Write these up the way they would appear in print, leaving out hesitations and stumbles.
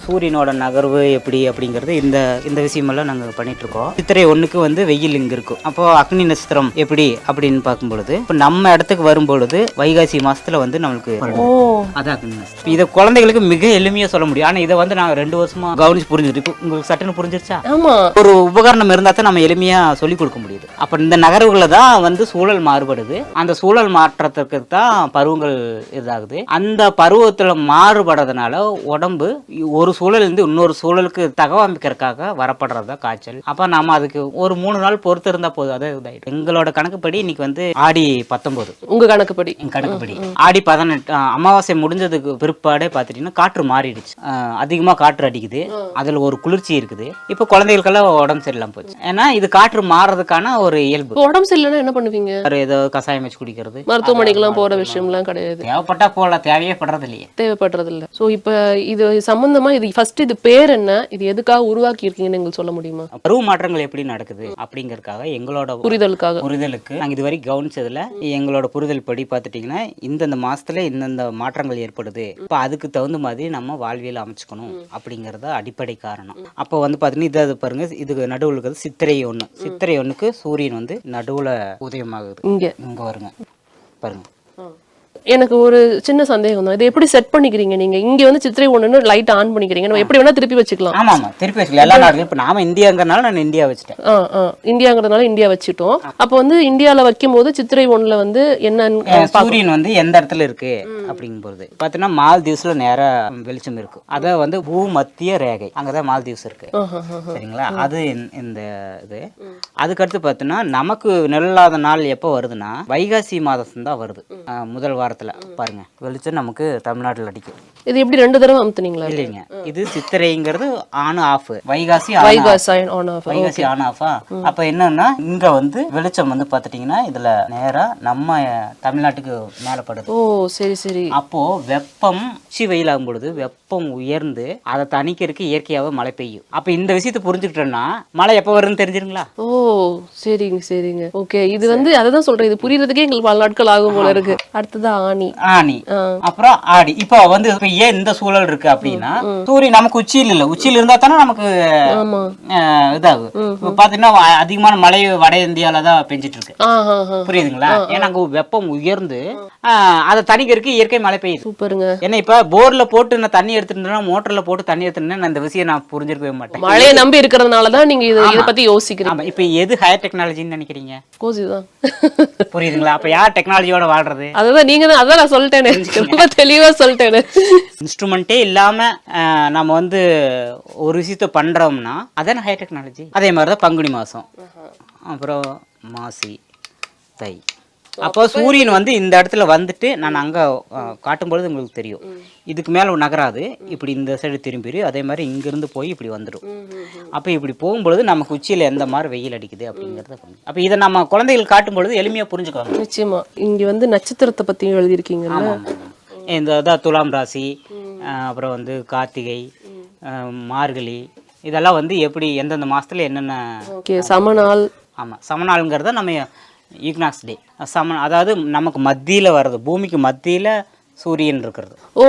சூரியனோட நகர்வு எப்படி அப்படிங்கிறது இந்த விஷயமெல்லாம் நாங்கள் பண்ணிட்டு இருக்கோம். சித்திரை 1க்கு வந்து வெயில் இங்கே இருக்கும். அப்போ அக்னி நட்சத்திரம் எப்படி அப்படின்னு பார்க்கும்பொழுது இப்போ நம்ம இடத்துக்கு வரும்பொழுது வைகாசி மாசத்துல வந்து நம்மளுக்கு அதான் அக்னி நட்சத்திரம். இதை குழந்தைகளுக்கு மிக எளிமையா சொல்ல முடியும். ஆனா இதை வந்து நான் 2 வருஷமா கவனிச்சு புரிஞ்சுட்டு இப்போ உங்களுக்கு சட்டுன்னு புரிஞ்சிருச்சா? ஒரு உபகரணம் இருந்தா தான் நம்ம எளிமையா சொல்லிக் கொடுக்க முடியுது. அப்ப இந்த நகர்வுகளை தான் வந்து சூழல் மாறுபடுது. அந்த சூழல் மாற்றத்திற்கு தான் பருவங்கள் இதாகுது. அந்த பருவத்துல மாறுபடுறதுனால உடம்பு ஒரு சூழல் இருந்து இன்னொரு சூழலுக்கு தகவமைக்கிறதுக்காக வரப்படுறதா காய்ச்சல். அப்ப நாம அதுக்கு ஒரு 3 நாள் பொறுத்து இருந்தா போதும். அதாவது எங்களோட கணக்குப்படி இன்னைக்கு வந்து ஆடி 19. உங்க கணக்குப்படி? கணக்குப்படி ஆடி 18 அமாவாசை முடிஞ்சதுக்கு பிற்பாடே பாத்துட்டீங்கன்னா காற்று மாறிடுச்சு. அதிகமா காற்று அடிக்குது. அதுல ஒரு குளிர்ச்சி இருக்குது. இப்ப குழந்தைகளுக்கெல்லாம் உடம்பு சரியில்லாம போச்சு. ஏன்னா இது காற்று மாறதுக்கான ஒரு இயல்பு. உடம்பு சரியில்லைன்னா என்ன பண்ணுவீங்க? ஏதோ கசாயம் வச்சு குடிக்கிறது, மருத்துவமனைக்கெல்லாம் போற விஷயம்லாம் கிடையாது. தேவைப்பட்டா போகலாம், தேவையே படுறது இல்லையே. தேவைப்படுறது இல்லை. ஸோ இப்போ இது சம்பந்தமா இது ஃபர்ஸ்ட் இது பேர் என்ன, இது எதுக்காக உருவாக்கி இருக்கீங்கன்னு எங்களுக்கு சொல்ல முடியுமா? பருவ மாற்றங்கள் எப்படி நடக்குது அப்படிங்கறதுக்காக எங்களோட புரிதலுக்கு நாங்க இதுவரை கவனிச்சதுல எங்களோட புரிதல் படி பார்த்துட்டீங்கன்னா இந்தந்த மாசத்துல இந்தந்த மாற்றங்கள் ஏற்படுது. இப்போ அதுக்கு தகுந்த மாதிரி நம்ம வாழ்வியல் அமைச்சுக்கணும் அப்படிங்கறத அடிப்படை காரணம். அப்போ வந்து பாத்தீங்கன்னா இது பாருங்க, இதுக்கு நடுவில் இருக்கிறது சித்திரை 1. சித்திரை 1க்கு சூரியன் வந்து நடுவுல உதயமாகுது. இங்க வருங்க பாருங்க. எனக்கு ஒரு சின்ன சந்தேகம் தான், இது எப்படி செட் பண்ணிக்கிறீங்க நீங்க? இங்க வந்து சித்திரை 1ன்னு லைட் ஆன் பண்ணிக்கிறீங்க, நம்ம எப்படி வேணா திருப்பி வச்சுக்கலாம். ஆமா ஆமா, திருப்பி வச்சுக்கலாம். எல்லா நாடுகளும் இப்ப நாம இந்தியாங்கறனால நான் இந்தியா வச்சிட்டேன். இந்தியாங்கிறதுனால இந்தியா வச்சுட்டோம். அப்ப வந்து இந்தியால வைக்கும் போது சித்திரை 1ல வந்து என்ன சூரியன் வந்து எந்த இடத்துல இருக்கு அப்படிங்கும் போது பாத்தீங்கன்னா மால்தீவ்ஸ்ல நேரா வெளிச்சம் இருக்கு. அத வந்து பூமத்திய ரேகை, அங்கதான் மால்தீவ்ஸ் இருக்கு. சரிங்களா? அது இந்த இது. அதுக்கடுத்து பாத்தீங்கன்னா நமக்கு நிழலாத நாள் எப்ப வருதுன்னா வைகாசி மாதம் தான் வருது. முதல் வாரத்துல பாருங்க வெளிச்சம் நமக்கு தமிழ்நாட்டுல அடிக்கும். இது எப்படி 2 தடவை அமுத்துனீங்களா? இல்லைங்க, இது சித்திரைங்கிறது on off, Vaikasi on off. அப்ப என்னன்னா இங்க வந்து வெளிச்சம் வந்து பாத்துட்டீங்கன்னா இதுல நேரா நம்ம தமிழ்நாட்டுக்கு மேலப்படுது. ஓ சரி சரி. அப்போ வெப்பம் வெயில் ஆகும் பொழுது வெப்பம் உயர்ந்து அதை தணிக்கிறதுக்கு இயற்கையாவே மழை பெய்யும். அப்ப இந்த விஷயத்தை புரிஞ்சுக்கிட்டோம்னா மழை எப்ப வரும்னு தெரிஞ்சிருங்களா? ஓ சரிங்க சரிங்க. ஓகே, இது வந்து அததான் சொல்றேன், இது புரியறதுக்கே எங்களுக்கு பல நாட்கள் ஆகும் போல இருக்கு. அடுத்தது ஆனி, அப்புறம் ஆடி. இப்ப வந்து ஏன் இந்த சூழல் இருக்கு அப்படின்னா சூரியன் நமக்கு உச்சியில் இல்ல, உச்சியில் இருந்தா தானே நமக்கு இதாகும். இப்ப பாத்தீங்கன்னா அதிகமான மழை வட இந்தியால தான் பெஞ்சிட்டு இருக்கு. புரியுதுங்களா? ஏன்னா அங்க வெப்பம் உயர்ந்து அதை தணிக்கிறதுக்கு இயற்கை மழை பெய்யுது. சூப்பருங்க. ஏன்னா இப்ப போர்ல போட்டு நான் தண்ணி எடுத்துட்டேன்னா, மோட்டர்ல போட்டு தண்ணி எடுத்துட்டேன்னா இந்த விஷயம் நான் புரிஞ்சிருக்கவே மாட்டேன். மழையை நம்பி இருக்கிறதுனாலதான் நீங்க இதை பத்தி யோசிக்கிறீங்க. இப்ப எது ஹையர் டெக்னாலஜின்னு நினைக்கிறீங்க? இதுதான். புரியுதுங்களா? அப்ப யார் டெக்னாலஜியோட வாழ்றது? அதான் நீங்க தான். அதான் நான் சொல்லிட்டேன், ரொம்ப தெளிவா சொல்லிட்டேன். இன்ஸ்ட்ருமெண்டே இல்லாம நம்ம வந்து ஒரு விஷயத்த பண்றோம்னா அதான ஹை டெக்னாலஜி. அதே மாதிரிதான் பங்குனி மாசம், அப்புறம் மாசி, தை. அப்போ சூரியன் வந்து இந்த இடத்துல வந்துட்டு நான் அங்க காட்டும்பொழுது உங்களுக்கு தெரியும் இதுக்கு மேல நகராது, இப்படி இந்த சைடு திரும்பிடு. அதே மாதிரி இங்க இருந்து போய் இப்படி வந்துடும். அப்ப இப்படி போகும்பொழுது நமக்கு உச்சியில எந்த மாதிரி வெயில் அடிக்குது அப்படிங்கறத. அப்ப இதை நம்ம குழந்தைகள் காட்டும் பொழுது எளிமையா புரிஞ்சுக்குவாங்க. நிச்சயமா. இங்க வந்து நட்சத்திரத்தை பத்தியும் எழுதியிருக்கீங்க. இந்த துலாம் ராசி, அப்புறம் வந்து கார்த்திகை, மார்கழி, இதெல்லாம் வந்து எப்படி எந்தெந்த மாசத்துல என்னென்ன சமநாள். ஆமா, சமநாள்ங்கிறத நம்ம ஈக்னாக்ஸ் டே அதாவது நமக்கு மத்தியில வர்றது, பூமிக்கு மத்தியில சூரியன் இருக்கிறது. ஓ,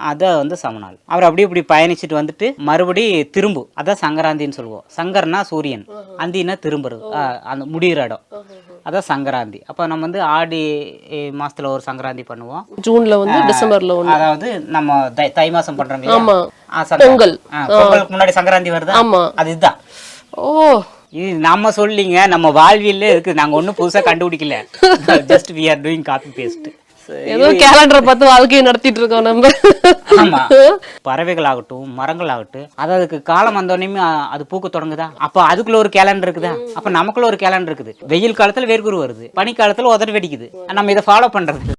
அத வந்து சமநாள். அவர் அப்படி இப்படி பயணிச்சுட்டு வந்துட்டு மறுபடி திரும்பு, அதான் சங்கராந்தின்னு சொல்லுவோம். சங்கர்னா சூரியன், அந்தினா திரும்புறது, அந்த முடிகிற இடம், அதான் சங்கராந்தி. அப்ப நம்ம வந்து ஆடி மாசத்துல ஒரு சங்கராந்தி பண்ணுவோம். ஜூன்ல வந்து டிசம்பர்ல ஒண்ணு. அதாவது நம்ம தை மாசம் பண்றோம். ஆமா, பொங்கலுக்கு முன்னாடி சங்கராந்தி வருது. அது இதுதான். ஓ, இது நம்ம சொல்லிங்க, நம்ம வாழ்வியல்ல இருக்கு. நாங்க ஒன்னும் புதுசா கண்டுபிடிக்கல. Just we are doing copy paste. ஏதோ கேலண்டரை பார்த்து வாழ்க்கையை நடத்திட்டு இருக்கோம் நம்ம. ஆமா, பறவைகள் ஆகட்டும், மரங்கள் ஆகட்டும், அதுக்கு காலம் வந்தோடனே அது பூக்க தொடங்குதா, அப்ப அதுக்குள்ள ஒரு கேலண்டர் இருக்குதா? அப்ப நமக்குள்ள ஒரு கேலண்டர் இருக்குது. வெயில் காலத்துல வேர்க்குரு வருது, பனி காலத்துல உதடு வெடிக்குது. நம்ம இதை ஃபாலோ பண்றது.